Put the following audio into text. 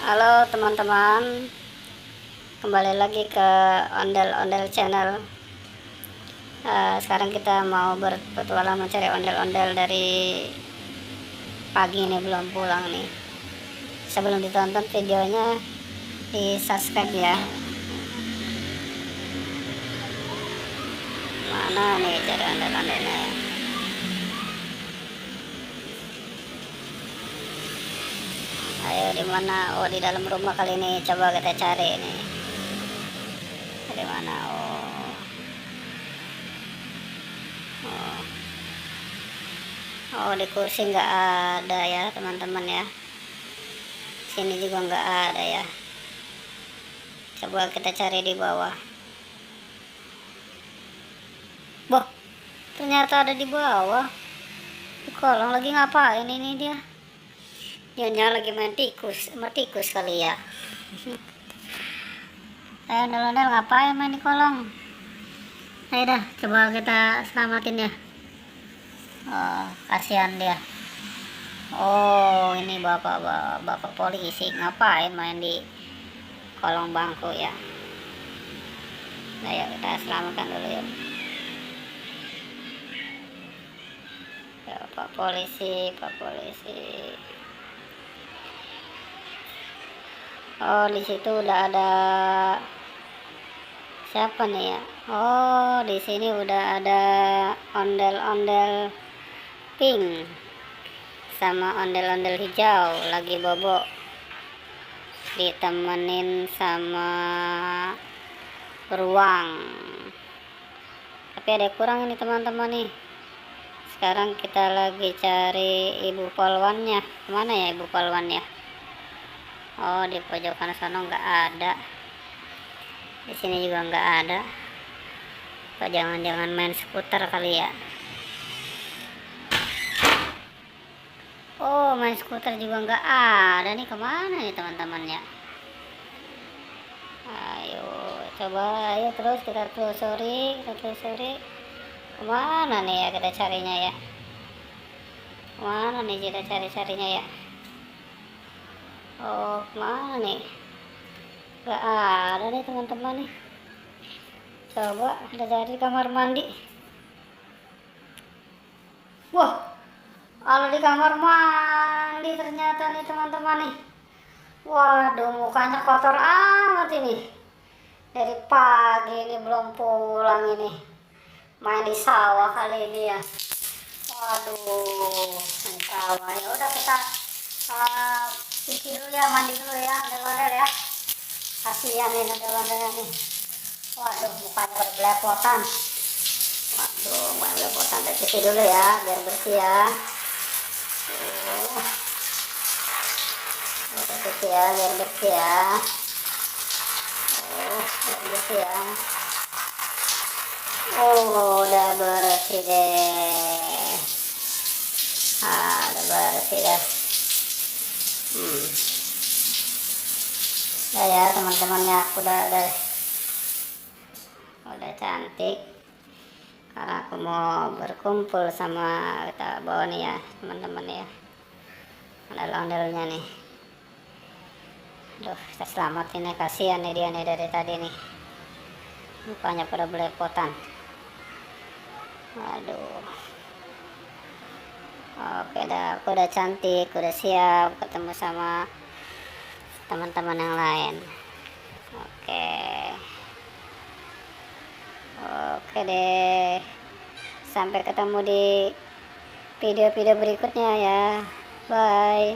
Halo teman-teman, kembali lagi ke Ondel-Ondel Channel. Sekarang kita mau berpetualang mencari ondel-ondel dari pagi ini, belum pulang nih. Sebelum ditonton videonya, di subscribe ya. Mana nih cari ondel-ondelnya ya? Ayo, di mana? Oh, di dalam rumah kali ini. Coba kita cari nih. Di mana? Oh, di kursi nggak ada ya teman-teman ya. Sini juga nggak ada ya. Coba kita cari di bawah. Boh, ternyata ada di bawah. Di kolong lagi ngapain ini dia? Dia lagi main tikus, sama tikus kali ya. Ayo ondel-ondel ngapain main di kolong? Ayo dah, coba kita selamatin ya. Oh, kasihan dia. Oh, ini bapak polisi ngapain main di kolong bangku ya? Ayo kita selamatkan dulu ya. Ya, Pak polisi. Oh, di situ udah ada siapa nih ya? Oh, di sini udah ada ondel-ondel pink sama ondel-ondel hijau lagi bobo, ditemenin sama beruang. Tapi ada kurang ini teman-teman nih. Sekarang kita lagi cari ibu polwannya. Mana ya ibu polwannya? Oh, di pojokan sana nggak ada. Di sini juga nggak ada. Apa jangan-jangan main skuter kali ya? Oh, main skuter juga nggak ada nih. Kemana nih teman-temannya? Ayo, coba ayo terus kita telusuri. Kemana nih ya kita carinya ya? Kemana nih kita cari-carinya ya? Oh, kemana nih? Gak ada nih teman-teman nih. Coba kita cari kamar mandi. Wah, ada di kamar mandi ternyata nih teman-teman nih. Waduh, mukanya kotor amat ini. Dari pagi ini belum pulang ini. Main di sawah kali ini ya. Waduh, main sawah. Ya udah kita cuci dulu ya, mandi dulu ya, ondel-ondel ya. Kasihan nih ondel-ondelnya nih. Waduh, mukanya berbelepotan. Waduh, mukanya belepotan. Kita cuci dulu ya, biar bersih ya. Kita cuci ya, biar bersih ya. Biar bersih ya. Oh, udah bersih deh. Udah bersih deh. Udah ya teman-temannya, udah cantik. Karena aku mau berkumpul sama kita bawa nih ya teman-teman ya, ondel-ondelnya nih. Aduh, kita selamatin ya, kasihan nih dia nih dari tadi nih, mukanya pada belepotan. Aduh. Oke dah, aku udah cantik, udah siap ketemu sama teman-teman yang lain. Oke deh, sampai ketemu di video-video berikutnya ya. Bye.